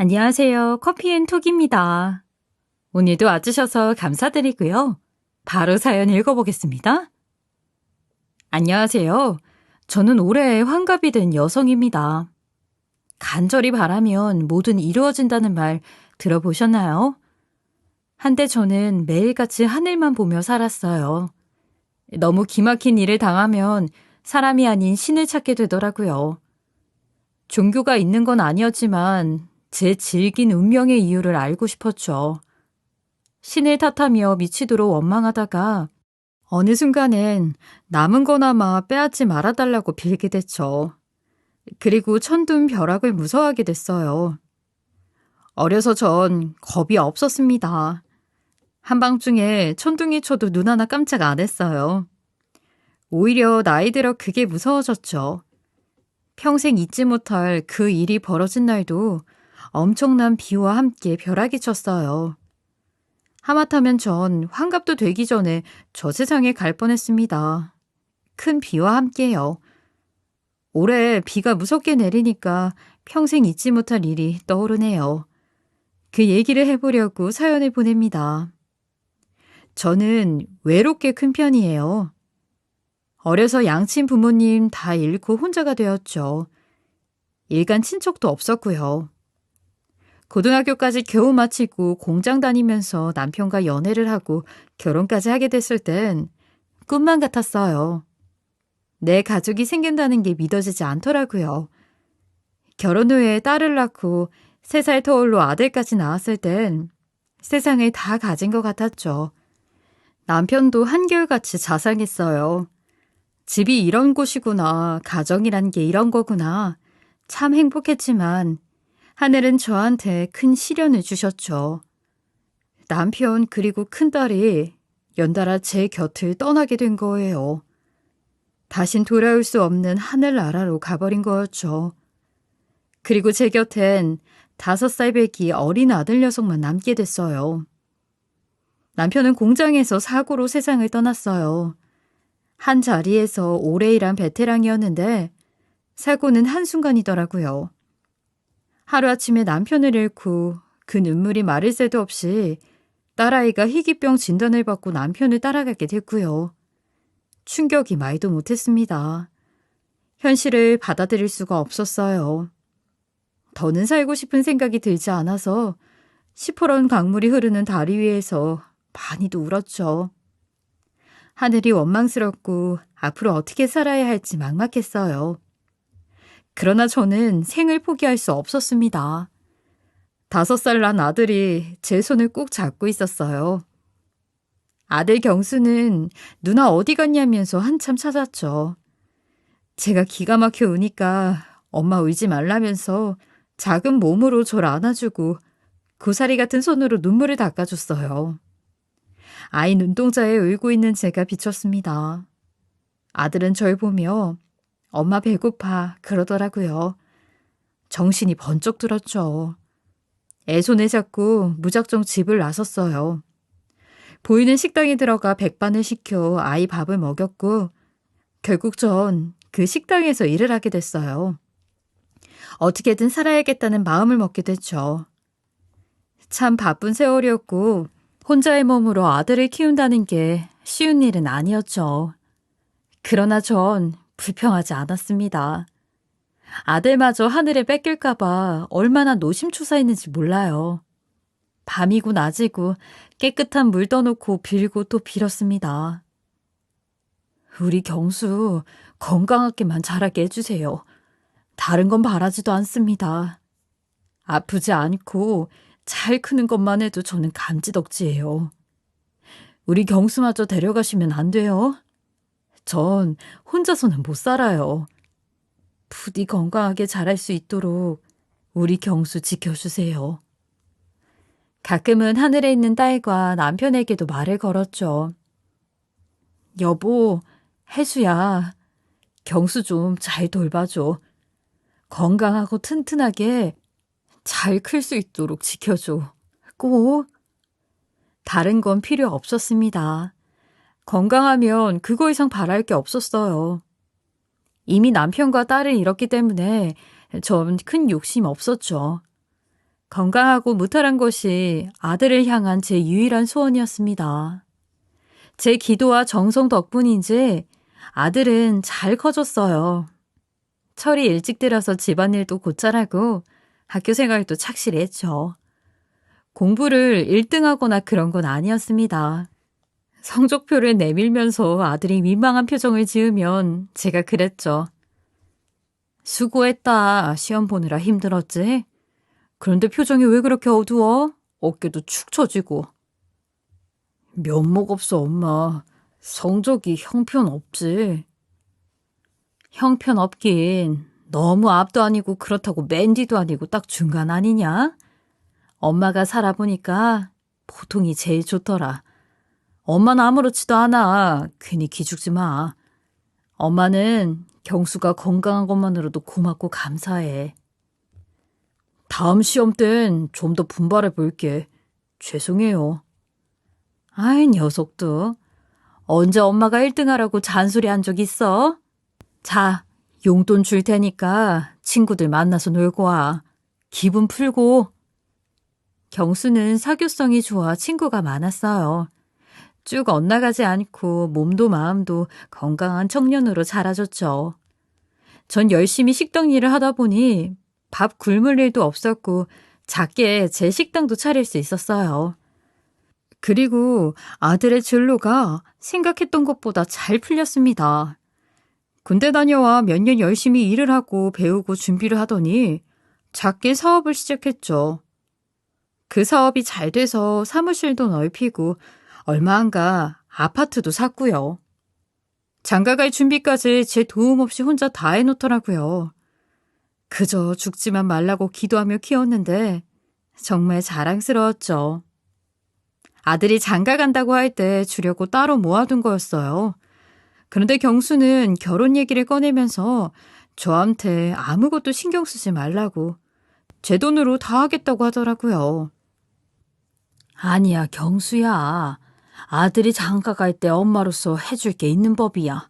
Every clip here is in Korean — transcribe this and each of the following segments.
안녕하세요. 커피앤톡입니다. 오늘도 와주셔서 감사드리고요. 바로 사연 읽어보겠습니다. 안녕하세요. 저는 올해 환갑이 된 여성입니다. 간절히 바라면 뭐든 이루어진다는 말 들어보셨나요? 한때 저는 매일같이 하늘만 보며 살았어요. 너무 기막힌 일을 당하면 사람이 아닌 신을 찾게 되더라고요. 종교가 있는 건 아니었지만 제 질긴 운명의 이유를 알고 싶었죠. 신을 탓하며 미치도록 원망하다가 어느 순간엔 남은 거나마 빼앗지 말아달라고 빌게 됐죠. 그리고 천둥 벼락을 무서워하게 됐어요. 어려서 전 겁이 없었습니다. 한밤중에 천둥이 쳐도 눈 하나 깜짝 안 했어요. 오히려 나이 들어 그게 무서워졌죠. 평생 잊지 못할 그 일이 벌어진 날도 엄청난 비와 함께 벼락이 쳤어요. 하마터면 전 환갑도 되기 전에 저 세상에 갈 뻔했습니다. 큰 비와 함께요. 올해 비가 무섭게 내리니까 평생 잊지 못할 일이 떠오르네요. 그 얘기를 해보려고 사연을 보냅니다. 저는 외롭게 큰 편이에요. 어려서 양친 부모님 다 잃고 혼자가 되었죠. 일간 친척도 없었고요. 고등학교까지 겨우 마치고 공장 다니면서 남편과 연애를 하고 결혼까지 하게 됐을 땐 꿈만 같았어요. 내 가족이 생긴다는 게 믿어지지 않더라고요. 결혼 후에 딸을 낳고 3살 터울로 아들까지 낳았을 땐 세상을 다 가진 것 같았죠. 남편도 한결같이 자상했어요. 집이 이런 곳이구나, 가정이란 게 이런 거구나. 참 행복했지만 하늘은 저한테 큰 시련을 주셨죠. 남편 그리고 큰딸이 연달아 제 곁을 떠나게 된 거예요. 다신 돌아올 수 없는 하늘나라로 가버린 거였죠. 그리고 제 곁엔 5살 배기 어린 아들 녀석만 남게 됐어요. 남편은 공장에서 사고로 세상을 떠났어요. 한 자리에서 오래 일한 베테랑이었는데 사고는 한순간이더라고요. 하루아침에 남편을 잃고 그 눈물이 마를 새도 없이 딸아이가 희귀병 진단을 받고 남편을 따라가게 됐고요. 충격이 말도 못했습니다. 현실을 받아들일 수가 없었어요. 더는 살고 싶은 생각이 들지 않아서 시퍼런 강물이 흐르는 다리 위에서 많이도 울었죠. 하늘이 원망스럽고 앞으로 어떻게 살아야 할지 막막했어요. 그러나 저는 생을 포기할 수 없었습니다. 5살 난 아들이 제 손을 꼭 잡고 있었어요. 아들 경수는 누나 어디 갔냐면서 한참 찾았죠. 제가 기가 막혀 우니까 엄마 울지 말라면서 작은 몸으로 저를 안아주고 고사리 같은 손으로 눈물을 닦아줬어요. 아이 눈동자에 울고 있는 제가 비쳤습니다. 아들은 절 보며 엄마 배고파 그러더라고요. 정신이 번쩍 들었죠. 애 손에 잡고 무작정 집을 나섰어요. 보이는 식당에 들어가 백반을 시켜 아이 밥을 먹였고 결국 전 그 식당에서 일을 하게 됐어요. 어떻게든 살아야겠다는 마음을 먹게 됐죠. 참 바쁜 세월이었고 혼자의 몸으로 아들을 키운다는 게 쉬운 일은 아니었죠. 그러나 전 불평하지 않았습니다. 아들마저 하늘에 뺏길까봐 얼마나 노심초사했는지 몰라요. 밤이고 낮이고 깨끗한 물 떠놓고 빌고 또 빌었습니다. 우리 경수 건강하게만 자라게 해주세요. 다른 건 바라지도 않습니다. 아프지 않고 잘 크는 것만 해도 저는 감지덕지예요. 우리 경수마저 데려가시면 안 돼요? 전 혼자서는 못 살아요. 부디 건강하게 자랄 수 있도록 우리 경수 지켜주세요. 가끔은 하늘에 있는 딸과 남편에게도 말을 걸었죠. 여보, 혜수야, 경수 좀 잘 돌봐줘. 건강하고 튼튼하게 잘 클 수 있도록 지켜줘. 꼭. 다른 건 필요 없었습니다. 건강하면 그거 이상 바랄 게 없었어요. 이미 남편과 딸을 잃었기 때문에 전 큰 욕심 없었죠. 건강하고 무탈한 것이 아들을 향한 제 유일한 소원이었습니다. 제 기도와 정성 덕분인지 아들은 잘 커졌어요. 철이 일찍 들어서 집안일도 곧잘하고 학교 생활도 착실히 했죠. 공부를 1등하거나 그런 건 아니었습니다. 성적표를 내밀면서 아들이 민망한 표정을 지으면 제가 그랬죠. 수고했다. 시험 보느라 힘들었지? 그런데 표정이 왜 그렇게 어두워? 어깨도 축 처지고. 면목 없어, 엄마. 성적이 형편없지. 형편없긴 너무 앞도 아니고 그렇다고 맨 뒤도 아니고 딱 중간 아니냐? 엄마가 살아보니까 보통이 제일 좋더라. 엄마는 아무렇지도 않아. 괜히 기죽지 마. 엄마는 경수가 건강한 것만으로도 고맙고 감사해. 다음 시험 땐 좀 더 분발해 볼게. 죄송해요. 아이, 녀석도. 언제 엄마가 1등하라고 잔소리한 적 있어? 자, 용돈 줄 테니까 친구들 만나서 놀고 와. 기분 풀고. 경수는 사교성이 좋아 친구가 많았어요. 쭉 엇나가지 않고 몸도 마음도 건강한 청년으로 자라줬죠. 전 열심히 식당 일을 하다 보니 밥 굶을 일도 없었고 작게 제 식당도 차릴 수 있었어요. 그리고 아들의 진로가 생각했던 것보다 잘 풀렸습니다. 군대 다녀와 몇 년 열심히 일을 하고 배우고 준비를 하더니 작게 사업을 시작했죠. 그 사업이 잘 돼서 사무실도 넓히고 얼마 안 가 아파트도 샀고요. 장가갈 준비까지 제 도움 없이 혼자 다 해놓더라고요. 그저 죽지만 말라고 기도하며 키웠는데 정말 자랑스러웠죠. 아들이 장가 간다고 할 때 주려고 따로 모아둔 거였어요. 그런데 경수는 결혼 얘기를 꺼내면서 저한테 아무것도 신경 쓰지 말라고 제 돈으로 다 하겠다고 하더라고요. 아니야, 경수야. 아들이 장가 갈 때 엄마로서 해줄 게 있는 법이야.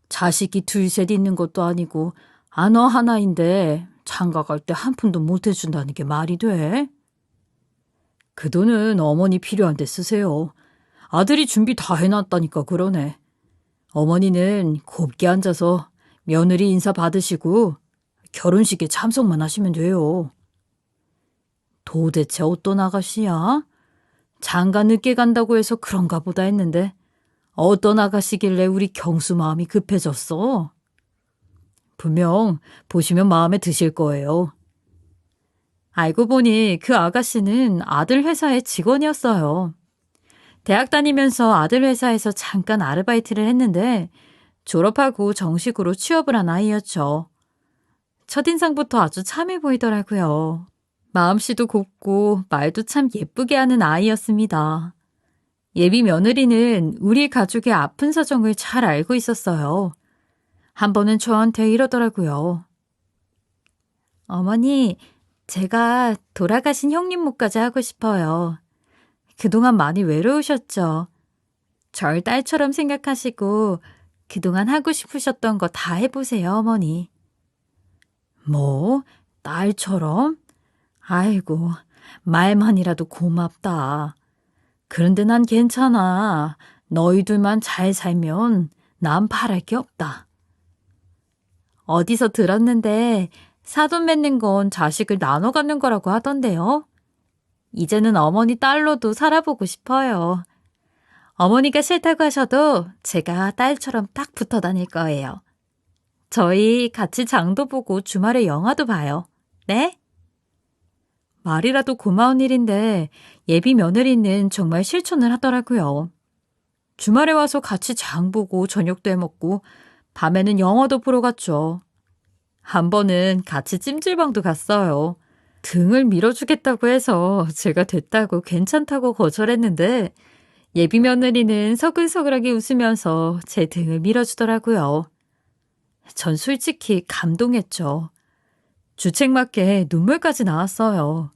자식이 둘셋 있는 것도 아니고 아너 하나인데 장가 갈 때 한 푼도 못 해준다는 게 말이 돼? 그 돈은 어머니 필요한데 쓰세요. 아들이 준비 다 해놨다니까 그러네. 어머니는 곱게 앉아서 며느리 인사 받으시고 결혼식에 참석만 하시면 돼요. 도대체 어떤 아가씨야? 장가 늦게 간다고 해서 그런가 보다 했는데 어떤 아가씨길래 우리 경수 마음이 급해졌어? 분명 보시면 마음에 드실 거예요. 알고 보니 그 아가씨는 아들 회사의 직원이었어요. 대학 다니면서 아들 회사에서 잠깐 아르바이트를 했는데 졸업하고 정식으로 취업을 한 아이였죠. 첫인상부터 아주 참해 보이더라고요. 마음씨도 곱고 말도 참 예쁘게 하는 아이였습니다. 예비 며느리는 우리 가족의 아픈 사정을 잘 알고 있었어요. 한 번은 저한테 이러더라고요. 어머니, 제가 돌아가신 형님 몫까지 하고 싶어요. 그동안 많이 외로우셨죠? 절 딸처럼 생각하시고 그동안 하고 싶으셨던 거 다 해보세요, 어머니. 뭐? 딸처럼? 아이고, 말만이라도 고맙다. 그런데 난 괜찮아. 너희들만 잘 살면 난 바랄 게 없다. 어디서 들었는데 사돈 맺는 건 자식을 나눠 갖는 거라고 하던데요. 이제는 어머니 딸로도 살아보고 싶어요. 어머니가 싫다고 하셔도 제가 딸처럼 딱 붙어 다닐 거예요. 저희 같이 장도 보고 주말에 영화도 봐요. 네? 말이라도 고마운 일인데 예비 며느리는 정말 실천을 하더라고요. 주말에 와서 같이 장 보고 저녁도 해 먹고 밤에는 영화도 보러 갔죠. 한 번은 같이 찜질방도 갔어요. 등을 밀어주겠다고 해서 제가 됐다고 괜찮다고 거절했는데 예비 며느리는 서글서글하게 웃으면서 제 등을 밀어주더라고요. 전 솔직히 감동했죠. 주책맞게 눈물까지 나왔어요.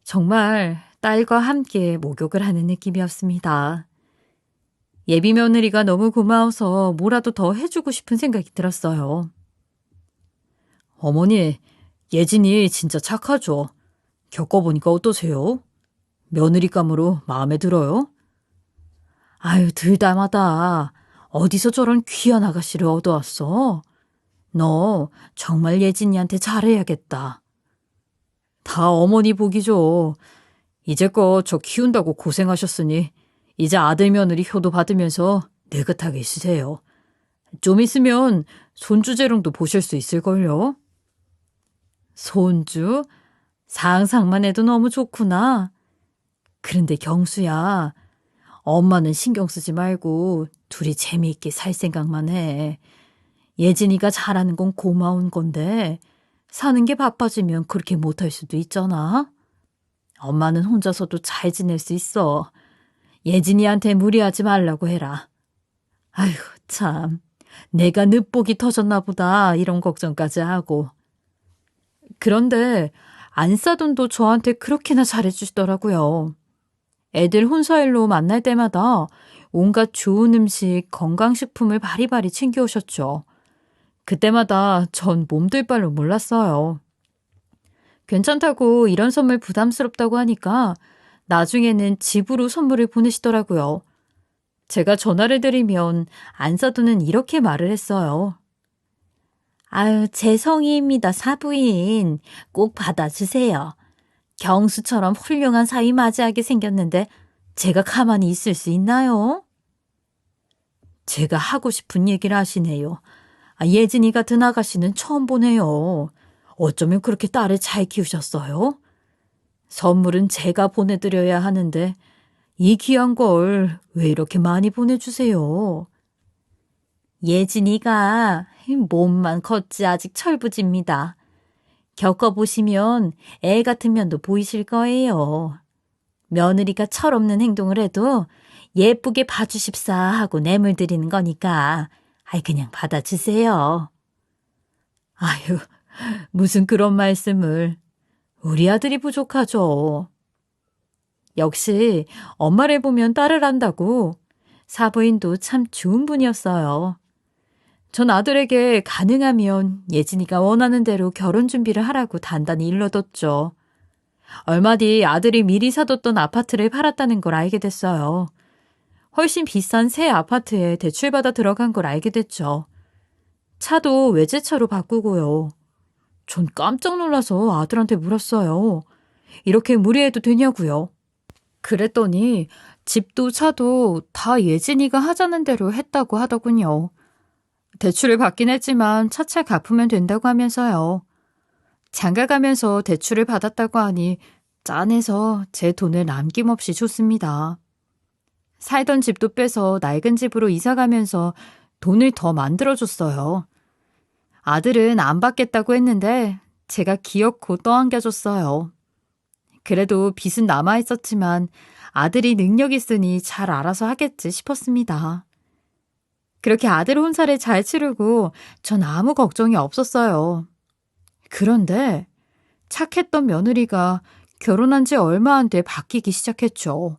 정말 딸과 함께 목욕을 하는 느낌이었습니다. 예비 며느리가 너무 고마워서 뭐라도 더 해주고 싶은 생각이 들었어요. 어머니, 예진이 진짜 착하죠. 겪어보니까 어떠세요? 며느리감으로 마음에 들어요? 아유, 들다마다 어디서 저런 귀한 아가씨를 얻어왔어? 너 정말 예진이한테 잘해야겠다. 다 어머니 복이죠. 이제껏 저 키운다고 고생하셨으니 이제 아들 며느리 효도 받으면서 느긋하게 있으세요. 좀 있으면 손주 재롱도 보실 수 있을걸요? 손주? 상상만 해도 너무 좋구나. 그런데 경수야, 엄마는 신경 쓰지 말고 둘이 재미있게 살 생각만 해. 예진이가 잘하는 건 고마운 건데 사는 게 바빠지면 그렇게 못할 수도 있잖아. 엄마는 혼자서도 잘 지낼 수 있어. 예진이한테 무리하지 말라고 해라. 아휴, 참. 내가 늦복이 터졌나 보다 이런 걱정까지 하고. 그런데 안사돈도 저한테 그렇게나 잘해주시더라고요. 애들 혼사일로 만날 때마다 온갖 좋은 음식, 건강식품을 바리바리 챙겨오셨죠. 그때마다 전 몸둘 바를 몰랐어요. 괜찮다고 이런 선물 부담스럽다고 하니까 나중에는 집으로 선물을 보내시더라고요. 제가 전화를 드리면 안사돈은 이렇게 말을 했어요. 아유, 제 성의입니다, 사부인. 꼭 받아주세요. 경수처럼 훌륭한 사위 맞이하게 생겼는데 제가 가만히 있을 수 있나요? 제가 하고 싶은 얘기를 하시네요. 예진이 같은 아가씨는 처음 보네요. 어쩌면 그렇게 딸을 잘 키우셨어요? 선물은 제가 보내드려야 하는데 이 귀한 걸 왜 이렇게 많이 보내주세요? 예진이가 몸만 컸지 아직 철부지입니다. 겪어보시면 애 같은 면도 보이실 거예요. 며느리가 철없는 행동을 해도 예쁘게 봐주십사 하고 뇌물 드리는 거니까 그냥 받아주세요. 아유, 무슨 그런 말씀을. 우리 아들이 부족하죠. 역시 엄마를 보면 딸을 안다고 사부인도 참 좋은 분이었어요. 전 아들에게 가능하면 예진이가 원하는 대로 결혼 준비를 하라고 단단히 일러뒀죠. 얼마 뒤 아들이 미리 사뒀던 아파트를 팔았다는 걸 알게 됐어요. 훨씬 비싼 새 아파트에 대출받아 들어간 걸 알게 됐죠. 차도 외제차로 바꾸고요. 전 깜짝 놀라서 아들한테 물었어요. 이렇게 무리해도 되냐고요. 그랬더니 집도 차도 다 예진이가 하자는 대로 했다고 하더군요. 대출을 받긴 했지만 차차 갚으면 된다고 하면서요. 장가 가면서 대출을 받았다고 하니 짠해서 제 돈을 남김없이 줬습니다. 살던 집도 빼서 낡은 집으로 이사 가면서 돈을 더 만들어줬어요. 아들은 안 받겠다고 했는데 제가 기어코 떠안겨줬어요. 그래도 빚은 남아있었지만 아들이 능력 있으니 잘 알아서 하겠지 싶었습니다. 그렇게 아들 혼사를 잘 치르고 전 아무 걱정이 없었어요. 그런데 착했던 며느리가 결혼한 지 얼마 안 돼 바뀌기 시작했죠.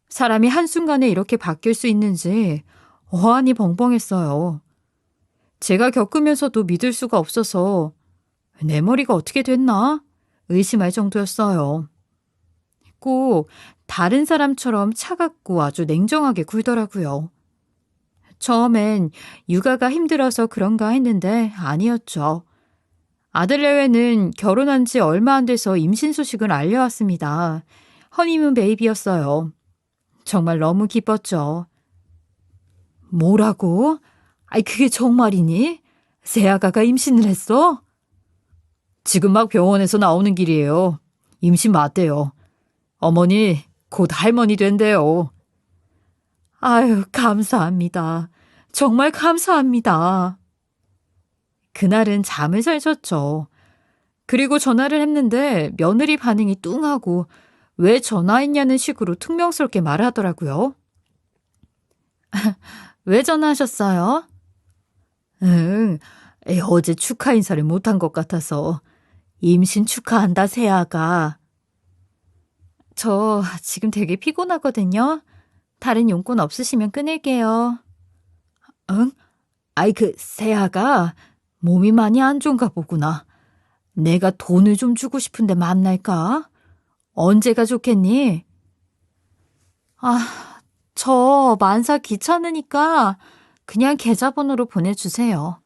사람이 한순간에 이렇게 바뀔 수 있는지 어안이 벙벙했어요. 제가 겪으면서도 믿을 수가 없어서 내 머리가 어떻게 됐나 의심할 정도였어요. 꼭 다른 사람처럼 차갑고 아주 냉정하게 굴더라고요. 처음엔 육아가 힘들어서 그런가 했는데 아니었죠. 아들 내외는 결혼한 지 얼마 안 돼서 임신 소식을 알려왔습니다. 허니문 베이비였어요. 정말 너무 기뻤죠. 뭐라고? 그게 정말이니? 새아가가 임신을 했어? 지금 막 병원에서 나오는 길이에요. 임신 맞대요. 어머니, 곧 할머니 된대요. 아유, 감사합니다. 정말 감사합니다. 그날은 잠을 잘 잤죠. 그리고 전화를 했는데 며느리 반응이 뚱하고 왜 전화했냐는 식으로 퉁명스럽게 말을 하더라고요. 왜 전화하셨어요? 응, 어제 축하 인사를 못한 것 같아서 임신 축하한다, 새아가. 저 지금 되게 피곤하거든요. 다른 용건 없으시면 끊을게요. 응? 새아가 몸이 많이 안 좋은가 보구나. 내가 돈을 좀 주고 싶은데 만날까? 언제가 좋겠니? 저 만사 귀찮으니까 그냥 계좌번호로 보내주세요.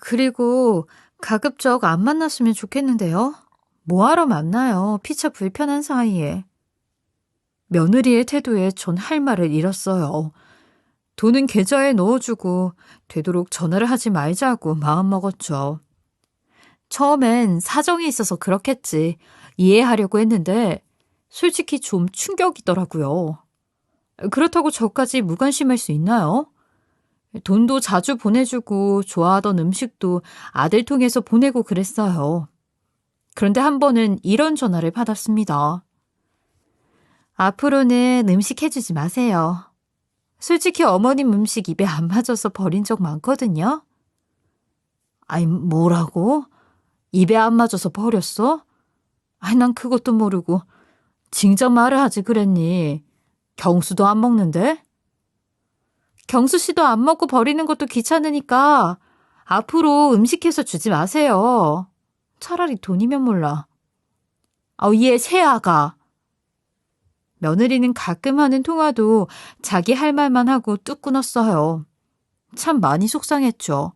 그리고 가급적 안 만났으면 좋겠는데요. 뭐하러 만나요? 피차 불편한 사이에. 며느리의 태도에 전 할 말을 잃었어요. 돈은 계좌에 넣어주고 되도록 전화를 하지 말자고 마음먹었죠. 처음엔 사정이 있어서 그렇겠지 이해하려고 했는데 솔직히 좀 충격이더라고요. 그렇다고 저까지 무관심할 수 있나요? 돈도 자주 보내주고 좋아하던 음식도 아들 통해서 보내고 그랬어요. 그런데 한 번은 이런 전화를 받았습니다. 앞으로는 음식 해주지 마세요. 솔직히 어머님 음식 입에 안 맞아서 버린 적 많거든요. 아니, 뭐라고? 입에 안 맞아서 버렸어? 아니, 난 그것도 모르고 진작 말을 하지 그랬니? 경수도 안 먹는데? 경수 씨도 안 먹고 버리는 것도 귀찮으니까 앞으로 음식해서 주지 마세요. 차라리 돈이면 몰라. 얘 새아가. 며느리는 가끔 하는 통화도 자기 할 말만 하고 뚝 끊었어요. 참 많이 속상했죠.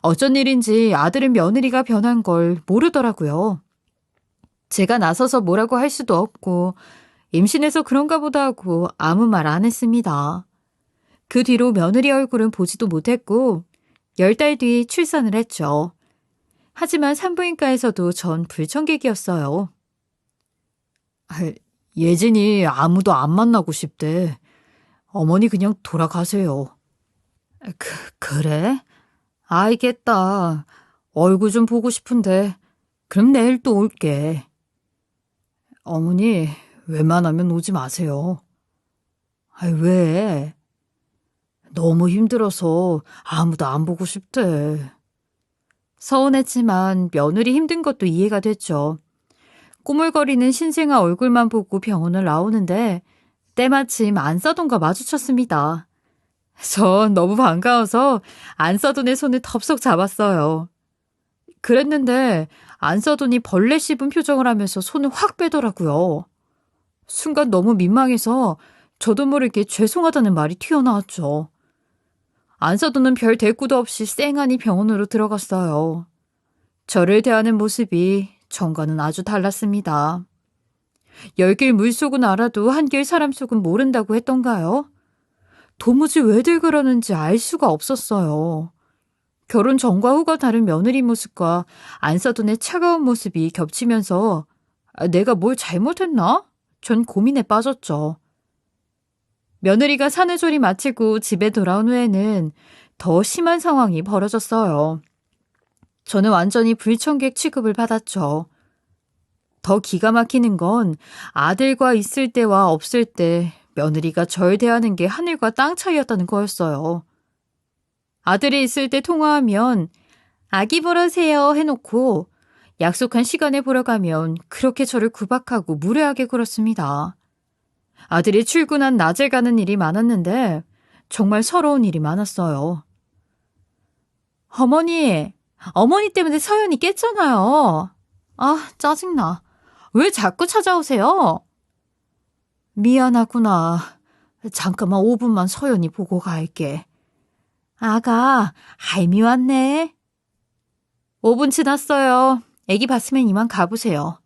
어쩐 일인지 아들은 며느리가 변한 걸 모르더라고요. 제가 나서서 뭐라고 할 수도 없고 임신해서 그런가 보다 하고 아무 말 안 했습니다. 그 뒤로 며느리 얼굴은 보지도 못했고 10달 뒤 출산을 했죠. 하지만 산부인과에서도 전 불청객이었어요. 예진이 아무도 안 만나고 싶대. 어머니 그냥 돌아가세요. 그래? 알겠다. 얼굴 좀 보고 싶은데 그럼 내일 또 올게. 어머니 웬만하면 오지 마세요. 왜? 너무 힘들어서 아무도 안 보고 싶대. 서운했지만 며느리 힘든 것도 이해가 됐죠. 꼬물거리는 신생아 얼굴만 보고 병원을 나오는데 때마침 안사돈과 마주쳤습니다. 전 너무 반가워서 안사돈의 손을 덥석 잡았어요. 그랬는데 안사돈이 벌레 씹은 표정을 하면서 손을 확 빼더라고요. 순간 너무 민망해서 저도 모르게 죄송하다는 말이 튀어나왔죠. 안사돈은 별 대꾸도 없이 쌩하니 병원으로 들어갔어요. 저를 대하는 모습이 전과는 아주 달랐습니다. 열길 물속은 알아도 한길 사람 속은 모른다고 했던가요? 도무지 왜들 그러는지 알 수가 없었어요. 결혼 전과 후가 다른 며느리 모습과 안사돈의 차가운 모습이 겹치면서 내가 뭘 잘못했나? 전 고민에 빠졌죠. 며느리가 산후조리 마치고 집에 돌아온 후에는 더 심한 상황이 벌어졌어요. 저는 완전히 불청객 취급을 받았죠. 더 기가 막히는 건 아들과 있을 때와 없을 때 며느리가 절 대하는 게 하늘과 땅 차이였다는 거였어요. 아들이 있을 때 통화하면 아기 보러 오세요 해놓고 약속한 시간에 보러 가면 그렇게 저를 구박하고 무례하게 굴었습니다. 아들이 출근한 낮에 가는 일이 많았는데 정말 서러운 일이 많았어요. 어머니 때문에 서연이 깼잖아요. 짜증나. 왜 자꾸 찾아오세요? 미안하구나. 잠깐만 5분만 서연이 보고 갈게. 아가, 할미 왔네. 5분 지났어요. 애기 봤으면 이만 가보세요.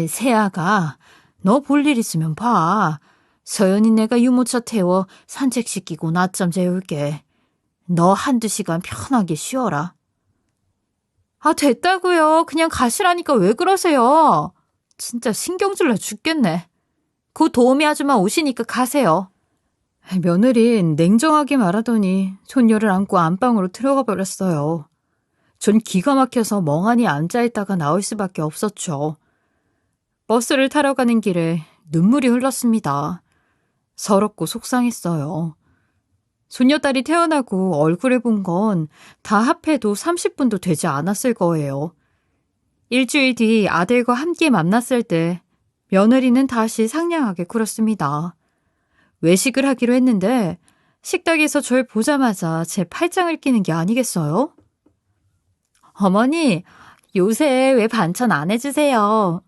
새아가, 너 볼 일 있으면 봐. 서연이 내가 유모차 태워 산책시키고 낮잠 재울게. 너 한두 시간 편하게 쉬어라. 됐다고요. 그냥 가시라니까 왜 그러세요? 진짜 신경질 나 죽겠네. 그 도우미 아줌마 오시니까 가세요. 며느린 냉정하게 말하더니 손녀를 안고 안방으로 들어가 버렸어요. 전 기가 막혀서 멍하니 앉아있다가 나올 수밖에 없었죠. 버스를 타러 가는 길에 눈물이 흘렀습니다. 서럽고 속상했어요. 손녀딸이 태어나고 얼굴을 본 건 다 합해도 30분도 되지 않았을 거예요. 일주일 뒤 아들과 함께 만났을 때 며느리는 다시 상냥하게 굴었습니다. 외식을 하기로 했는데 식탁에서 절 보자마자 제 팔짱을 끼는 게 아니겠어요? 어머니, 요새 왜 반찬 안 해주세요?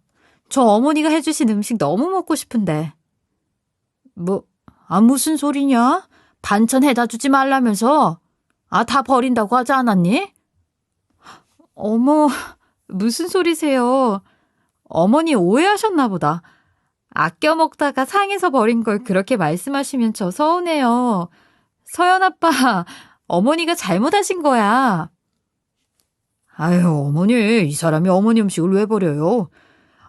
저 어머니가 해주신 음식 너무 먹고 싶은데. 무슨 소리냐? 반찬 해다 주지 말라면서. 다 버린다고 하지 않았니? 어머, 무슨 소리세요? 어머니 오해하셨나 보다. 아껴 먹다가 상해서 버린 걸 그렇게 말씀하시면 저 서운해요. 서연 아빠, 어머니가 잘못하신 거야. 아유, 어머니, 이 사람이 어머니 음식을 왜 버려요?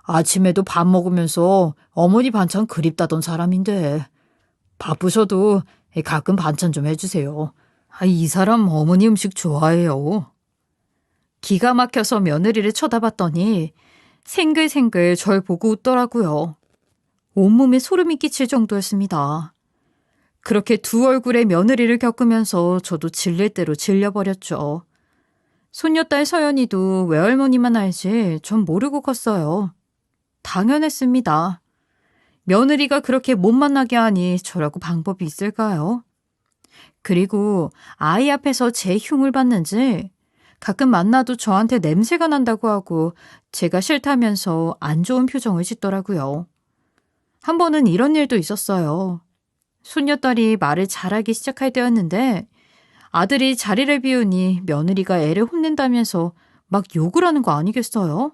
아침에도 밥 먹으면서 어머니 반찬 그립다던 사람인데. 바쁘셔도 가끔 반찬 좀 해주세요. 이 사람 어머니 음식 좋아해요. 기가 막혀서 며느리를 쳐다봤더니 생글생글 절 보고 웃더라고요. 온몸에 소름이 끼칠 정도였습니다. 그렇게 두 얼굴의 며느리를 겪으면서 저도 질릴 대로 질려버렸죠. 손녀딸 서연이도 외할머니만 알지 전 모르고 컸어요. 당연했습니다. 며느리가 그렇게 못 만나게 하니 저라고 방법이 있을까요? 그리고 아이 앞에서 제 흉을 받는지 가끔 만나도 저한테 냄새가 난다고 하고 제가 싫다면서 안 좋은 표정을 짓더라고요. 한 번은 이런 일도 있었어요. 손녀딸이 말을 잘하기 시작할 때였는데 아들이 자리를 비우니 며느리가 애를 혼낸다면서 막 욕을 하는 거 아니겠어요?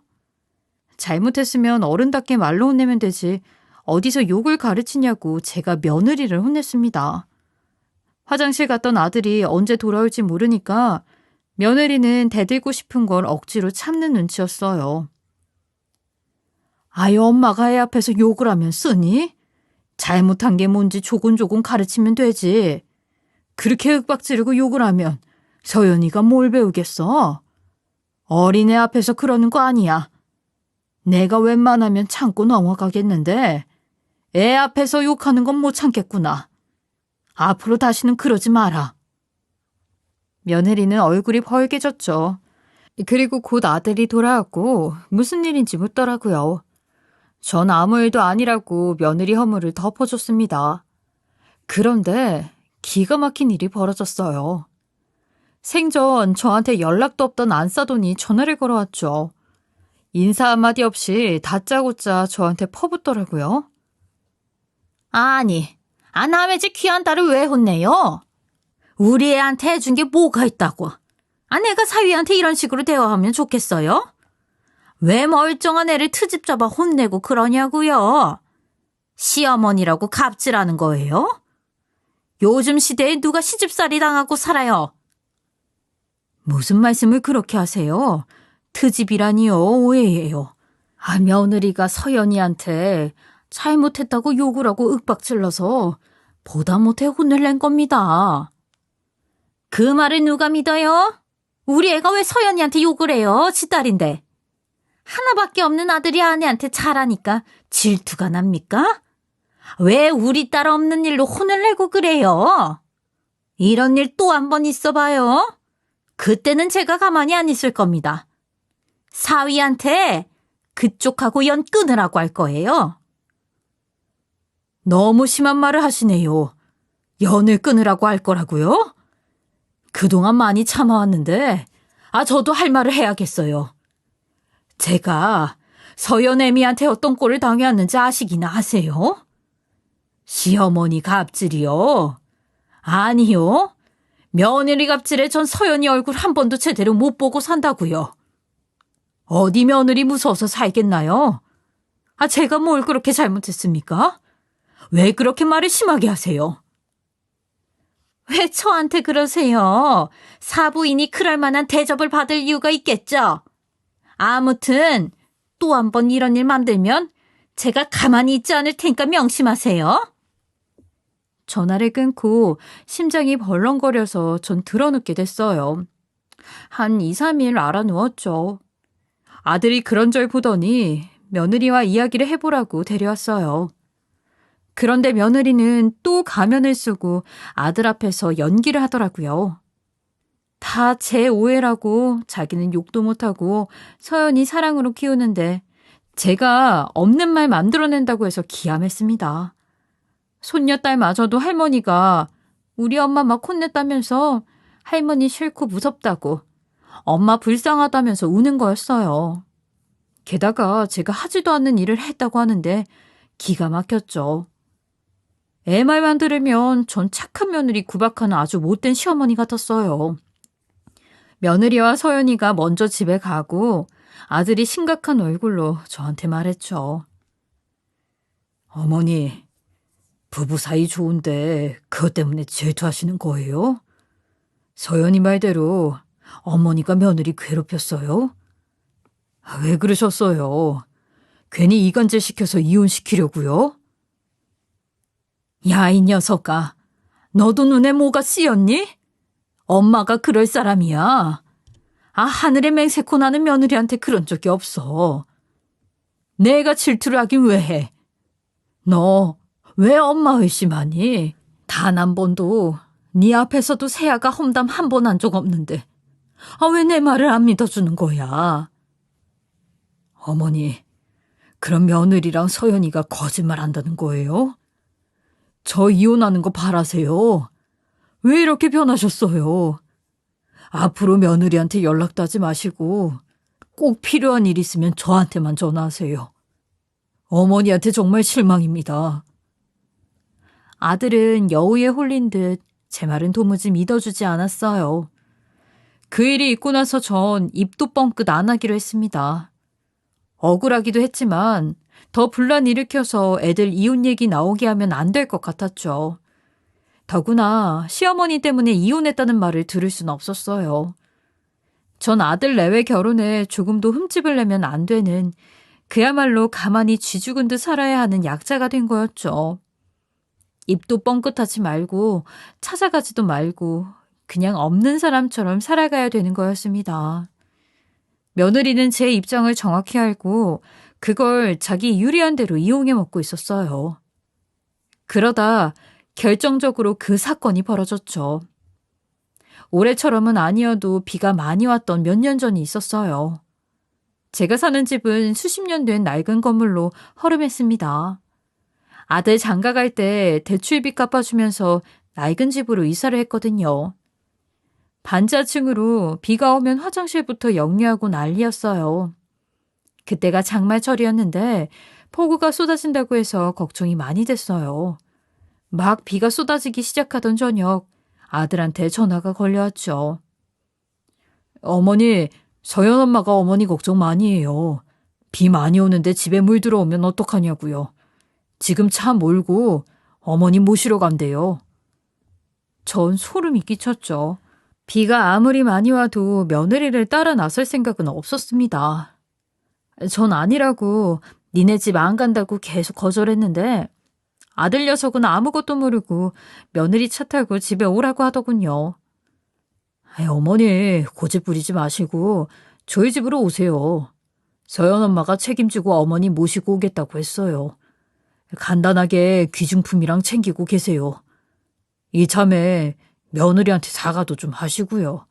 잘못했으면 어른답게 말로 혼내면 되지 어디서 욕을 가르치냐고 제가 며느리를 혼냈습니다. 화장실 갔던 아들이 언제 돌아올지 모르니까 며느리는 대들고 싶은 걸 억지로 참는 눈치였어요. 아유, 엄마가 애 앞에서 욕을 하면 쓰니? 잘못한 게 뭔지 조곤조곤 가르치면 되지. 그렇게 윽박지르고 욕을 하면 서연이가 뭘 배우겠어? 어린애 앞에서 그러는 거 아니야. 내가 웬만하면 참고 넘어가겠는데 애 앞에서 욕하는 건 못 참겠구나. 앞으로 다시는 그러지 마라. 며느리는 얼굴이 벌개졌죠. 그리고 곧 아들이 돌아왔고 무슨 일인지 묻더라고요. 전 아무 일도 아니라고 며느리 허물을 덮어줬습니다. 그런데 기가 막힌 일이 벌어졌어요. 생전 저한테 연락도 없던 안싸돈이 전화를 걸어왔죠. 인사 한마디 없이 다짜고짜 저한테 퍼붓더라고요. 아니, 남의 집 귀한 딸을 왜 혼내요? 우리 애한테 해준 게 뭐가 있다고. 내가 사위한테 이런 식으로 대화하면 좋겠어요? 왜 멀쩡한 애를 트집 잡아 혼내고 그러냐고요? 시어머니라고 갑질하는 거예요? 요즘 시대에 누가 시집살이 당하고 살아요? 무슨 말씀을 그렇게 하세요? 트집이라니요, 오해예요. 며느리가 서연이한테 잘못했다고 욕을 하고 윽박질러서 보다 못해 혼을 낸 겁니다. 그 말을 누가 믿어요? 우리 애가 왜 서연이한테 욕을 해요? 지 딸인데. 하나밖에 없는 아들이 아내한테 잘하니까 질투가 납니까? 왜 우리 딸 없는 일로 혼을 내고 그래요? 이런 일 또 한 번 있어봐요. 그때는 제가 가만히 안 있을 겁니다. 사위한테 그쪽하고 연 끊으라고 할 거예요. 너무 심한 말을 하시네요. 연을 끊으라고 할 거라고요? 그동안 많이 참아왔는데 저도 할 말을 해야겠어요. 제가 서연애미한테 어떤 꼴을 당해왔는지 아시기나 하세요? 시어머니 갑질이요? 아니요. 며느리 갑질에 전 서연이 얼굴 한 번도 제대로 못 보고 산다고요. 어디 며느리 무서워서 살겠나요? 제가 뭘 그렇게 잘못했습니까? 왜 그렇게 말을 심하게 하세요? 왜 저한테 그러세요? 사부인이 그럴 만한 대접을 받을 이유가 있겠죠? 아무튼 또 한 번 이런 일 만들면 제가 가만히 있지 않을 테니까 명심하세요. 전화를 끊고 심장이 벌렁거려서 전 드러눕게 됐어요. 한 2, 3일 알아누웠죠. 아들이 그런 절 보더니 며느리와 이야기를 해보라고 데려왔어요. 그런데 며느리는 또 가면을 쓰고 아들 앞에서 연기를 하더라고요. 다 제 오해라고 자기는 욕도 못하고 서연이 사랑으로 키우는데 제가 없는 말 만들어낸다고 해서 기함했습니다. 손녀딸마저도 할머니가 우리 엄마 막 혼냈다면서 할머니 싫고 무섭다고 엄마 불쌍하다면서 우는 거였어요. 게다가 제가 하지도 않는 일을 했다고 하는데 기가 막혔죠. 애 말만 들으면 전 착한 며느리 구박하는 아주 못된 시어머니 같았어요. 며느리와 서연이가 먼저 집에 가고 아들이 심각한 얼굴로 저한테 말했죠. 어머니, 부부 사이 좋은데 그것 때문에 질투하시는 거예요? 서연이 말대로 어머니가 며느리 괴롭혔어요? 왜 그러셨어요? 괜히 이간질 시켜서 이혼시키려고요? 야, 이 녀석아. 너도 눈에 뭐가 씌었니? 엄마가 그럴 사람이야. 하늘에 맹세코 나는 며느리한테 그런 적이 없어. 내가 질투를 하긴 왜 해? 너 왜 엄마 의심하니? 단 한 번도 네 앞에서도 세아가 험담 한 번 한 적 없는데 왜 내 말을 안 믿어주는 거야? 어머니, 그럼 며느리랑 서연이가 거짓말 한다는 거예요? 저 이혼하는 거 바라세요. 왜 이렇게 변하셨어요? 앞으로 며느리한테 연락도 하지 마시고 꼭 필요한 일 있으면 저한테만 전화하세요. 어머니한테 정말 실망입니다. 아들은 여우에 홀린 듯 제 말은 도무지 믿어주지 않았어요. 그 일이 있고 나서 전 입도 뻥끗 안 하기로 했습니다. 억울하기도 했지만 더 분란 일으켜서 애들 이혼 얘기 나오게 하면 안 될 것 같았죠. 더구나 시어머니 때문에 이혼했다는 말을 들을 순 없었어요. 전 아들 내외 결혼에 조금도 흠집을 내면 안 되는 그야말로 가만히 쥐 죽은 듯 살아야 하는 약자가 된 거였죠. 입도 뻥끗하지 말고 찾아가지도 말고 그냥 없는 사람처럼 살아가야 되는 거였습니다. 며느리는 제 입장을 정확히 알고 그걸 자기 유리한 대로 이용해 먹고 있었어요. 그러다 결정적으로 그 사건이 벌어졌죠. 올해처럼은 아니어도 비가 많이 왔던 몇 년 전이 있었어요. 제가 사는 집은 수십 년 된 낡은 건물로 허름했습니다. 아들 장가 갈 때 대출비 갚아주면서 낡은 집으로 이사를 했거든요. 반자층으로 비가 오면 화장실부터 역류하고 난리였어요. 그때가 장마철이었는데 폭우가 쏟아진다고 해서 걱정이 많이 됐어요. 막 비가 쏟아지기 시작하던 저녁 아들한테 전화가 걸려왔죠. 어머니, 서연 엄마가 어머니 걱정 많이 해요. 비 많이 오는데 집에 물 들어오면 어떡하냐고요. 지금 차 몰고 어머니 모시러 간대요. 전 소름이 끼쳤죠. 비가 아무리 많이 와도 며느리를 따라 나설 생각은 없었습니다. 전 아니라고 니네 집 안 간다고 계속 거절했는데 아들 녀석은 아무것도 모르고 며느리 차 타고 집에 오라고 하더군요. 어머니 고집 부리지 마시고 저희 집으로 오세요. 서연 엄마가 책임지고 어머니 모시고 오겠다고 했어요. 간단하게 귀중품이랑 챙기고 계세요. 이참에 며느리한테 사과도 좀 하시고요.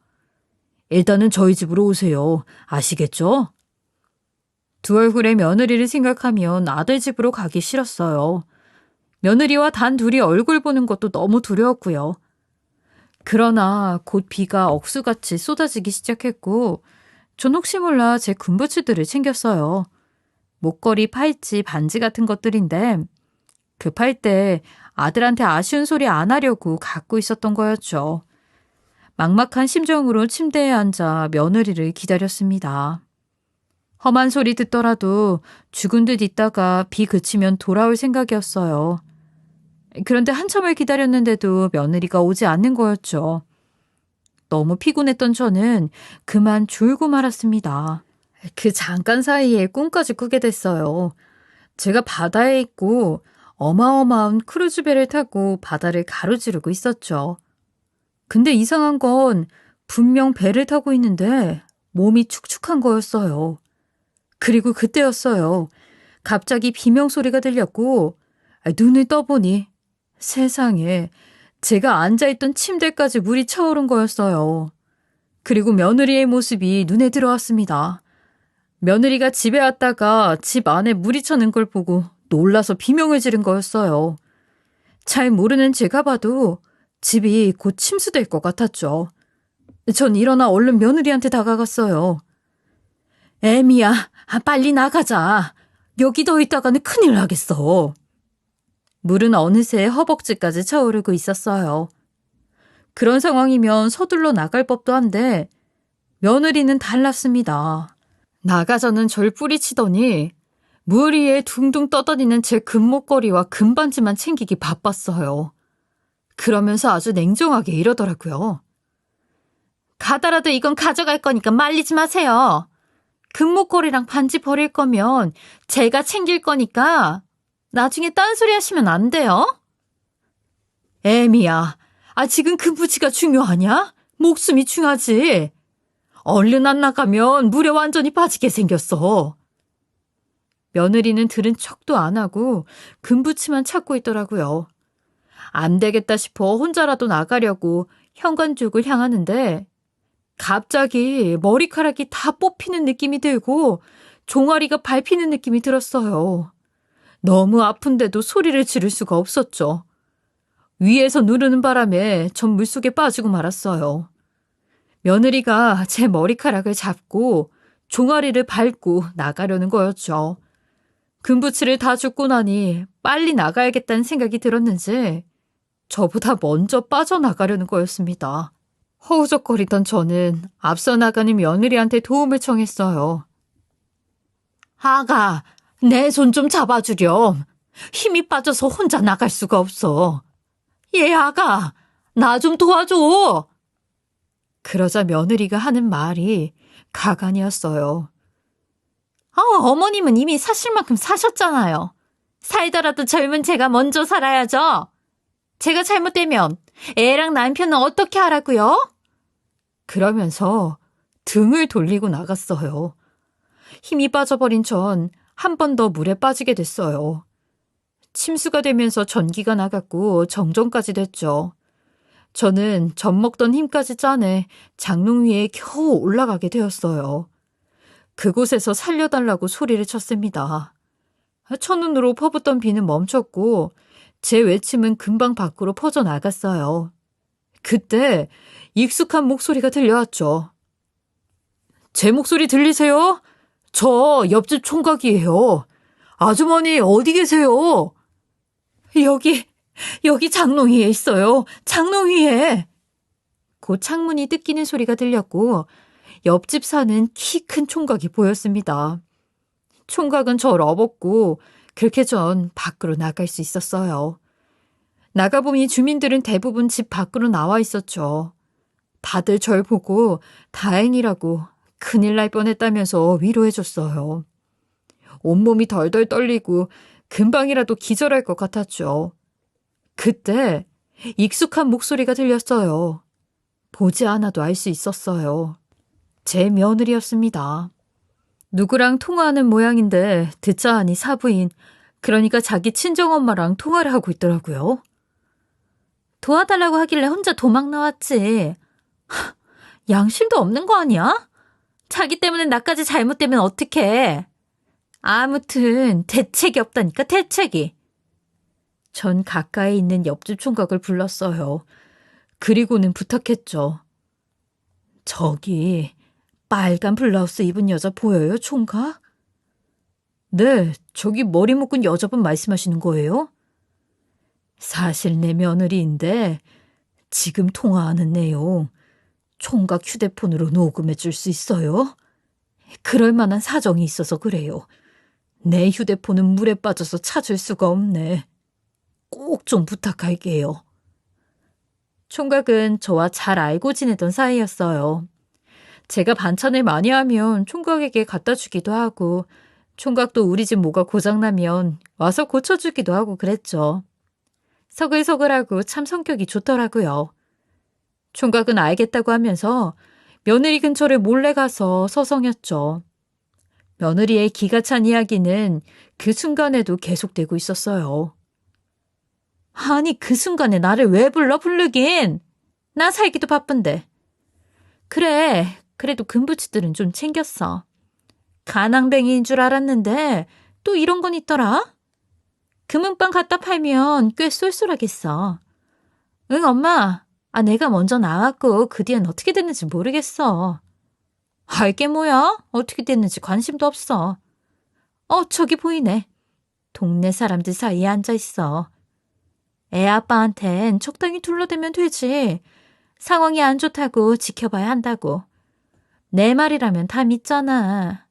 일단은 저희 집으로 오세요. 아시겠죠? 두 얼굴의 며느리를 생각하면 아들 집으로 가기 싫었어요. 며느리와 단 둘이 얼굴 보는 것도 너무 두려웠고요. 그러나 곧 비가 억수같이 쏟아지기 시작했고 전 혹시 몰라 제 군부츠들을 챙겼어요. 목걸이, 팔찌, 반지 같은 것들인데 급할 때 아들한테 아쉬운 소리 안 하려고 갖고 있었던 거였죠. 막막한 심정으로 침대에 앉아 며느리를 기다렸습니다. 험한 소리 듣더라도 죽은 듯 있다가 비 그치면 돌아올 생각이었어요. 그런데 한참을 기다렸는데도 며느리가 오지 않는 거였죠. 너무 피곤했던 저는 그만 졸고 말았습니다. 그 잠깐 사이에 꿈까지 꾸게 됐어요. 제가 바다에 있고 어마어마한 크루즈배를 타고 바다를 가로지르고 있었죠. 근데 이상한 건 분명 배를 타고 있는데 몸이 축축한 거였어요. 그리고 그때였어요. 갑자기 비명소리가 들렸고 눈을 떠보니 세상에 제가 앉아있던 침대까지 물이 차오른 거였어요. 그리고 며느리의 모습이 눈에 들어왔습니다. 며느리가 집에 왔다가 집 안에 물이 차는 걸 보고 놀라서 비명을 지른 거였어요. 잘 모르는 제가 봐도 집이 곧 침수될 것 같았죠. 전 일어나 얼른 며느리한테 다가갔어요. 애미야, 빨리 나가자. 여기 더 있다가는 큰일 나겠어. 물은 어느새 허벅지까지 차오르고 있었어요. 그런 상황이면 서둘러 나갈 법도 한데 며느리는 달랐습니다. 나가자는 절 뿌리치더니 물 위에 둥둥 떠다니는 제 금목걸이와 금반지만 챙기기 바빴어요. 그러면서 아주 냉정하게 이러더라고요. 가더라도 이건 가져갈 거니까 말리지 마세요. 금목걸이랑 반지 버릴 거면 제가 챙길 거니까 나중에 딴소리 하시면 안 돼요? 애미야, 지금 금부지가 중요하냐? 목숨이 중요하지. 얼른 안 나가면 물에 완전히 빠지게 생겼어. 며느리는 들은 척도 안 하고 금부치만 찾고 있더라고요. 안 되겠다 싶어 혼자라도 나가려고 현관쪽을 향하는데 갑자기 머리카락이 다 뽑히는 느낌이 들고 종아리가 밟히는 느낌이 들었어요. 너무 아픈데도 소리를 지를 수가 없었죠. 위에서 누르는 바람에 전 물속에 빠지고 말았어요. 며느리가 제 머리카락을 잡고 종아리를 밟고 나가려는 거였죠. 금부치를 다 줍고 나니 빨리 나가야겠다는 생각이 들었는지 저보다 먼저 빠져나가려는 거였습니다. 허우적거리던 저는 앞서 나가는 며느리한테 도움을 청했어요. 아가, 내 손 좀 잡아주렴. 힘이 빠져서 혼자 나갈 수가 없어. 아가, 나 좀 도와줘. 그러자 며느리가 하는 말이 가관이었어요. 어머님은 이미 사실 만큼 사셨잖아요. 살더라도 젊은 제가 먼저 살아야죠. 제가 잘못되면 애랑 남편은 어떻게 하라고요? 그러면서 등을 돌리고 나갔어요. 힘이 빠져버린 전 한 번 더 물에 빠지게 됐어요. 침수가 되면서 전기가 나갔고 정전까지 됐죠. 저는 젖 먹던 힘까지 짜내 장롱 위에 겨우 올라가게 되었어요. 그곳에서 살려달라고 소리를 쳤습니다. 첫눈으로 퍼붓던 비는 멈췄고 제 외침은 금방 밖으로 퍼져나갔어요. 그때 익숙한 목소리가 들려왔죠. 제 목소리 들리세요? 저 옆집 총각이에요. 아주머니 어디 계세요? 여기 장롱 위에 있어요. 장롱 위에. 곧 창문이 뜯기는 소리가 들렸고 옆집 사는 키 큰 총각이 보였습니다. 총각은 절 업었고 그렇게 전 밖으로 나갈 수 있었어요. 나가보니 주민들은 대부분 집 밖으로 나와 있었죠. 다들 절 보고 다행이라고 큰일 날 뻔했다면서 위로해줬어요. 온몸이 덜덜 떨리고 금방이라도 기절할 것 같았죠. 그때 익숙한 목소리가 들렸어요. 보지 않아도 알 수 있었어요. 제 며느리였습니다. 누구랑 통화하는 모양인데 듣자 하니 사부인, 그러니까 자기 친정엄마랑 통화를 하고 있더라고요. 도와달라고 하길래 혼자 도망 나왔지. 양심도 없는 거 아니야? 자기 때문에 나까지 잘못되면 어떡해. 아무튼 대책이 없다니까, 대책이. 전 가까이 있는 옆집 총각을 불렀어요. 그리고는 부탁했죠. 저기 빨간 블라우스 입은 여자 보여요, 총각? 네, 저기 머리 묶은 여자분 말씀하시는 거예요? 사실 내 며느리인데 지금 통화하는 내용 총각 휴대폰으로 녹음해 줄 수 있어요? 그럴 만한 사정이 있어서 그래요. 내 휴대폰은 물에 빠져서 찾을 수가 없네. 꼭 좀 부탁할게요. 총각은 저와 잘 알고 지내던 사이였어요. 제가 반찬을 많이 하면 총각에게 갖다 주기도 하고 총각도 우리 집 뭐가 고장나면 와서 고쳐주기도 하고 그랬죠. 서글서글하고 참 성격이 좋더라고요. 총각은 알겠다고 하면서 며느리 근처를 몰래 가서 서성였죠. 며느리의 기가 찬 이야기는 그 순간에도 계속되고 있었어요. 아니, 그 순간에 나를 왜 불러 부르긴? 나 살기도 바쁜데. 그래, 그래도 금부치들은 좀 챙겼어. 가낭뱅이인 줄 알았는데 또 이런 건 있더라. 금은방 갖다 팔면 꽤 쏠쏠하겠어. 응, 엄마. 내가 먼저 나왔고 그 뒤엔 어떻게 됐는지 모르겠어. 알게 뭐야? 어떻게 됐는지 관심도 없어. 저기 보이네. 동네 사람들 사이에 앉아있어. 애 아빠한텐 적당히 둘러대면 되지. 상황이 안 좋다고 지켜봐야 한다고. 내 말이라면 다 믿잖아.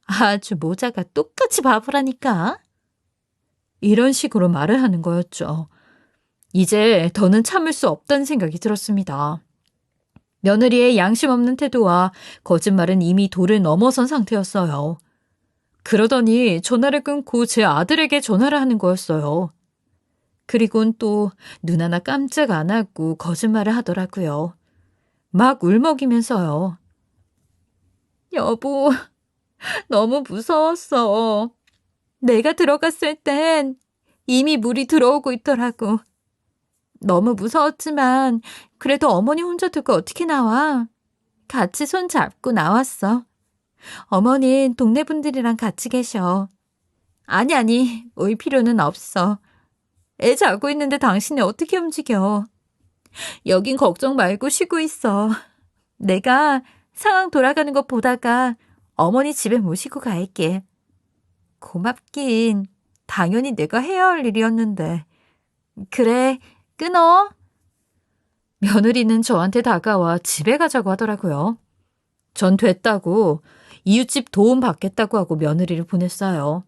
아주 모자가 똑같이 바보라니까. 이런 식으로 말을 하는 거였죠. 이제 더는 참을 수 없다는 생각이 들었습니다. 며느리의 양심 없는 태도와 거짓말은 이미 도를 넘어선 상태였어요. 그러더니 전화를 끊고 제 아들에게 전화를 하는 거였어요. 그리곤 또 눈 하나 깜짝 안 하고 거짓말을 하더라고요. 막 울먹이면서요. 여보, 너무 무서웠어. 내가 들어갔을 땐 이미 물이 들어오고 있더라고. 너무 무서웠지만 그래도 어머니 혼자 두고 어떻게 나와. 같이 손 잡고 나왔어. 어머니는 동네 분들이랑 같이 계셔. 아니, 올 필요는 없어. 애 자고 있는데 당신이 어떻게 움직여. 여긴 걱정 말고 쉬고 있어. 내가 상황 돌아가는 것 보다가 어머니 집에 모시고 갈게. 고맙긴. 당연히 내가 해야 할 일이었는데. 그래, 끊어. 며느리는 저한테 다가와 집에 가자고 하더라고요. 전 됐다고 이웃집 도움 받겠다고 하고 며느리를 보냈어요.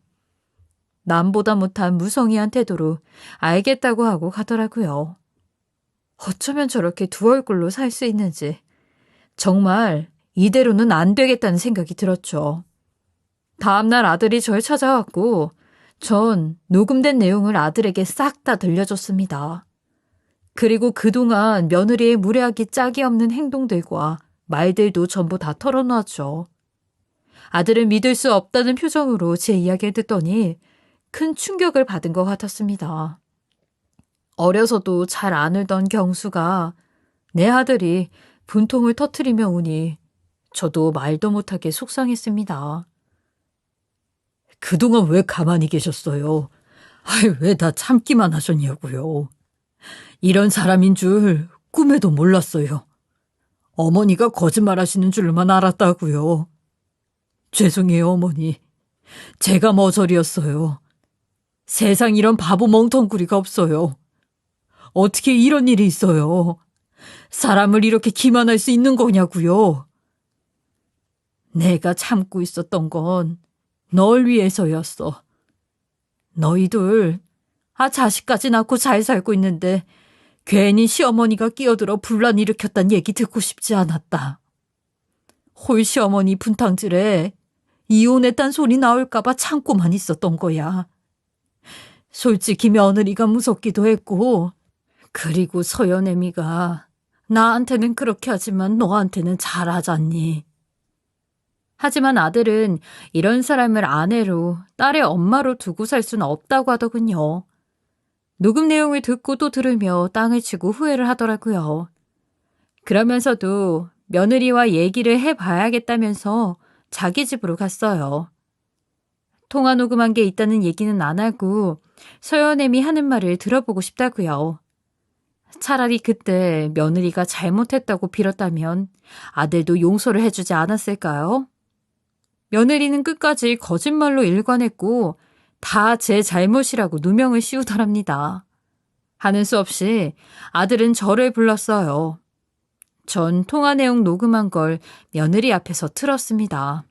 남보다 못한 무성의한 태도로 알겠다고 하고 가더라고요. 어쩌면 저렇게 두 얼굴로 살 수 있는지 정말 이대로는 안 되겠다는 생각이 들었죠. 다음날 아들이 절 찾아왔고 전 녹음된 내용을 아들에게 싹 다 들려줬습니다. 그리고 그동안 며느리의 무례하기 짝이 없는 행동들과 말들도 전부 다 털어놓았죠. 아들은 믿을 수 없다는 표정으로 제 이야기를 듣더니 큰 충격을 받은 것 같았습니다. 어려서도 잘 안 울던 경수가 내 아들이 분통을 터뜨리며 우니 저도 말도 못하게 속상했습니다. 그동안 왜 가만히 계셨어요? 왜 다 참기만 하셨냐고요. 이런 사람인 줄 꿈에도 몰랐어요. 어머니가 거짓말하시는 줄만 알았다고요. 죄송해요, 어머니. 제가 머저리였어요. 세상 이런 바보 멍텅구리가 없어요. 어떻게 이런 일이 있어요? 사람을 이렇게 기만할 수 있는 거냐고요. 내가 참고 있었던 건 널 위해서였어. 너희들 자식까지 낳고 잘 살고 있는데 괜히 시어머니가 끼어들어 분란 일으켰단 얘기 듣고 싶지 않았다. 홀 시어머니 분탕질에 이혼했단 소리 나올까봐 참고만 있었던 거야. 솔직히 며느리가 무섭기도 했고 그리고 서연애미가 나한테는 그렇게 하지만 너한테는 잘하잖니. 하지만 아들은 이런 사람을 아내로 딸의 엄마로 두고 살 수는 없다고 하더군요. 녹음 내용을 듣고 또 들으며 땅을 치고 후회를 하더라고요. 그러면서도 며느리와 얘기를 해봐야겠다면서 자기 집으로 갔어요. 통화 녹음한 게 있다는 얘기는 안 하고 서연애미 하는 말을 들어보고 싶다고요. 차라리 그때 며느리가 잘못했다고 빌었다면 아들도 용서를 해주지 않았을까요? 며느리는 끝까지 거짓말로 일관했고 다 제 잘못이라고 누명을 씌우더랍니다. 하는 수 없이 아들은 저를 불렀어요. 전 통화 내용 녹음한 걸 며느리 앞에서 틀었습니다.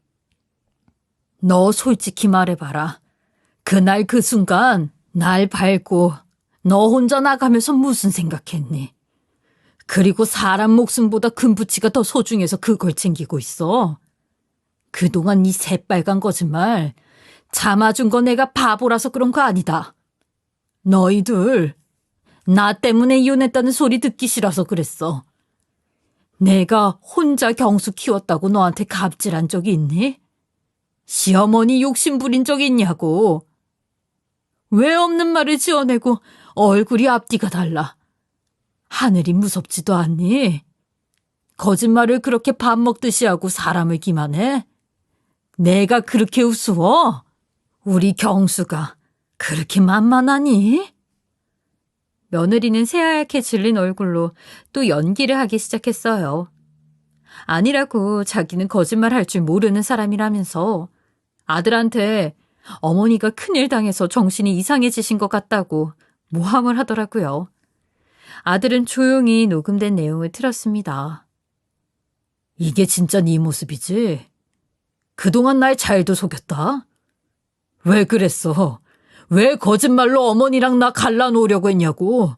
너 솔직히 말해봐라. 그날 그 순간 날 밟고 너 혼자 나가면서 무슨 생각했니? 그리고 사람 목숨보다 금부치가 더 소중해서 그걸 챙기고 있어. 그동안 이 새빨간 거짓말 참아준 거 내가 바보라서 그런 거 아니다. 너희들 나 때문에 이혼했다는 소리 듣기 싫어서 그랬어. 내가 혼자 경수 키웠다고 너한테 갑질한 적이 있니? 시어머니 욕심 부린 적 있냐고. 왜 없는 말을 지어내고 얼굴이 앞뒤가 달라. 하늘이 무섭지도 않니? 거짓말을 그렇게 밥 먹듯이 하고 사람을 기만해? 내가 그렇게 우스워? 우리 경수가 그렇게 만만하니? 며느리는 새하얗게 질린 얼굴로 또 연기를 하기 시작했어요. 아니라고 자기는 거짓말 할 줄 모르는 사람이라면서 아들한테 어머니가 큰일 당해서 정신이 이상해지신 것 같다고 모함을 하더라고요. 아들은 조용히 녹음된 내용을 틀었습니다. 이게 진짜 네 모습이지? 그동안 날 잘도 속였다? 왜 그랬어? 왜 거짓말로 어머니랑 나 갈라놓으려고 했냐고?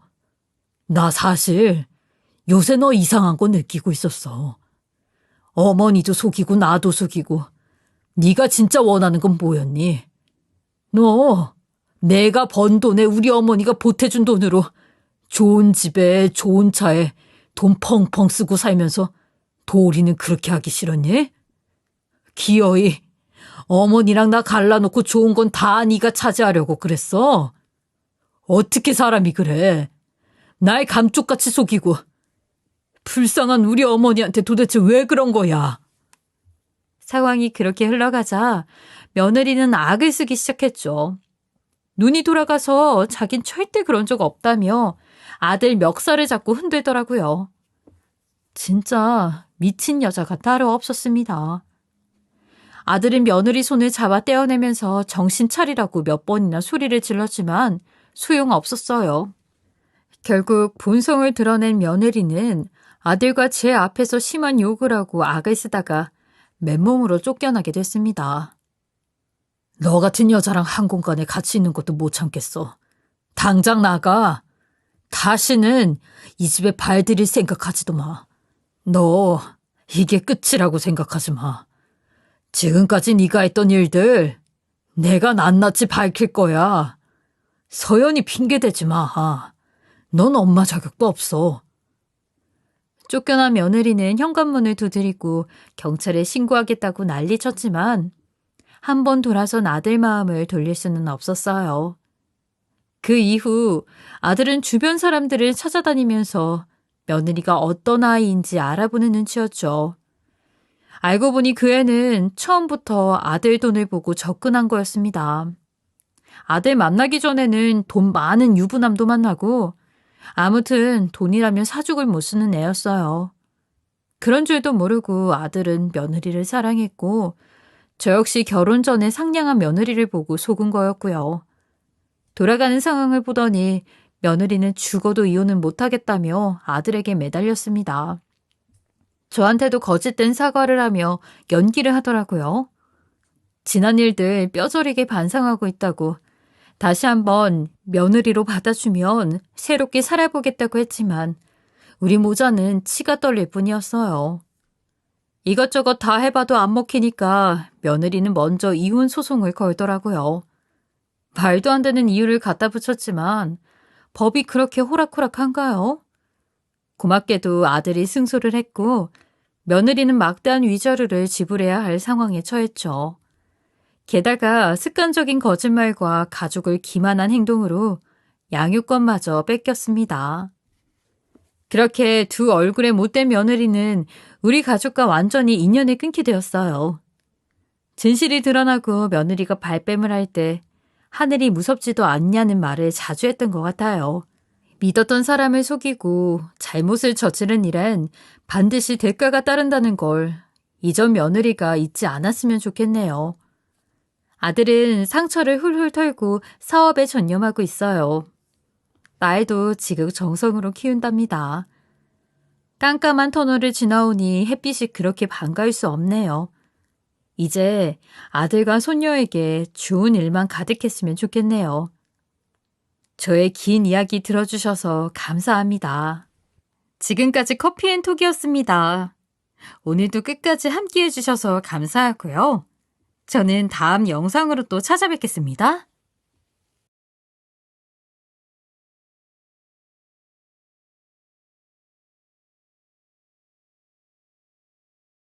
나 사실 요새 너 이상한 거 느끼고 있었어. 어머니도 속이고 나도 속이고 네가 진짜 원하는 건 뭐였니? 너 내가 번 돈에 우리 어머니가 보태준 돈으로 좋은 집에 좋은 차에 돈 펑펑 쓰고 살면서 도리는 그렇게 하기 싫었니? 기어이 어머니랑 나 갈라놓고 좋은 건 다 네가 차지하려고 그랬어? 어떻게 사람이 그래? 날 감쪽같이 속이고 불쌍한 우리 어머니한테 도대체 왜 그런 거야? 상황이 그렇게 흘러가자 며느리는 악을 쓰기 시작했죠. 눈이 돌아가서 자긴 절대 그런 적 없다며 아들 멱살을 잡고 흔들더라고요. 진짜 미친 여자가 따로 없었습니다. 아들은 며느리 손을 잡아 떼어내면서 정신 차리라고 몇 번이나 소리를 질렀지만 소용없었어요. 결국 본성을 드러낸 며느리는 아들과 제 앞에서 심한 욕을 하고 악을 쓰다가 맨몸으로 쫓겨나게 됐습니다. 너 같은 여자랑 한 공간에 같이 있는 것도 못 참겠어. 당장 나가. 다시는 이 집에 발들일 생각하지도 마. 너 이게 끝이라고 생각하지 마. 지금까지 네가 했던 일들 내가 낱낱이 밝힐 거야. 서연이 핑계대지 마. 넌 엄마 자격도 없어. 쫓겨난 며느리는 현관문을 두드리고 경찰에 신고하겠다고 난리쳤지만 한 번 돌아선 아들 마음을 돌릴 수는 없었어요. 그 이후 아들은 주변 사람들을 찾아다니면서 며느리가 어떤 아이인지 알아보는 눈치였죠. 알고 보니 그 애는 처음부터 아들 돈을 보고 접근한 거였습니다. 아들 만나기 전에는 돈 많은 유부남도 만나고 아무튼 돈이라면 사족을 못 쓰는 애였어요. 그런 줄도 모르고 아들은 며느리를 사랑했고 저 역시 결혼 전에 상냥한 며느리를 보고 속은 거였고요. 돌아가는 상황을 보더니 며느리는 죽어도 이혼은 못하겠다며 아들에게 매달렸습니다. 저한테도 거짓된 사과를 하며 연기를 하더라고요. 지난 일들 뼈저리게 반성하고 있다고 다시 한번 며느리로 받아주면 새롭게 살아보겠다고 했지만 우리 모자는 치가 떨릴 뿐이었어요. 이것저것 다 해봐도 안 먹히니까 며느리는 먼저 이혼 소송을 걸더라고요. 말도 안 되는 이유를 갖다 붙였지만 법이 그렇게 호락호락한가요? 고맙게도 아들이 승소를 했고 며느리는 막대한 위자료를 지불해야 할 상황에 처했죠. 게다가 습관적인 거짓말과 가족을 기만한 행동으로 양육권마저 뺏겼습니다. 그렇게 두 얼굴의 못된 며느리는 우리 가족과 완전히 인연을 끊게 되었어요. 진실이 드러나고 며느리가 발뺌을 할 때 하늘이 무섭지도 않냐는 말을 자주 했던 것 같아요. 믿었던 사람을 속이고 잘못을 저지른 일엔 반드시 대가가 따른다는 걸 이전 며느리가 잊지 않았으면 좋겠네요. 아들은 상처를 훌훌 털고 사업에 전념하고 있어요. 딸도 지극정성으로 키운답니다. 깜깜한 터널을 지나오니 햇빛이 그렇게 반가울 수 없네요. 이제 아들과 손녀에게 좋은 일만 가득했으면 좋겠네요. 저의 긴 이야기 들어주셔서 감사합니다. 지금까지 커피앤톡이었습니다. 오늘도 끝까지 함께 해주셔서 감사하고요. 저는 다음 영상으로 또 찾아뵙겠습니다.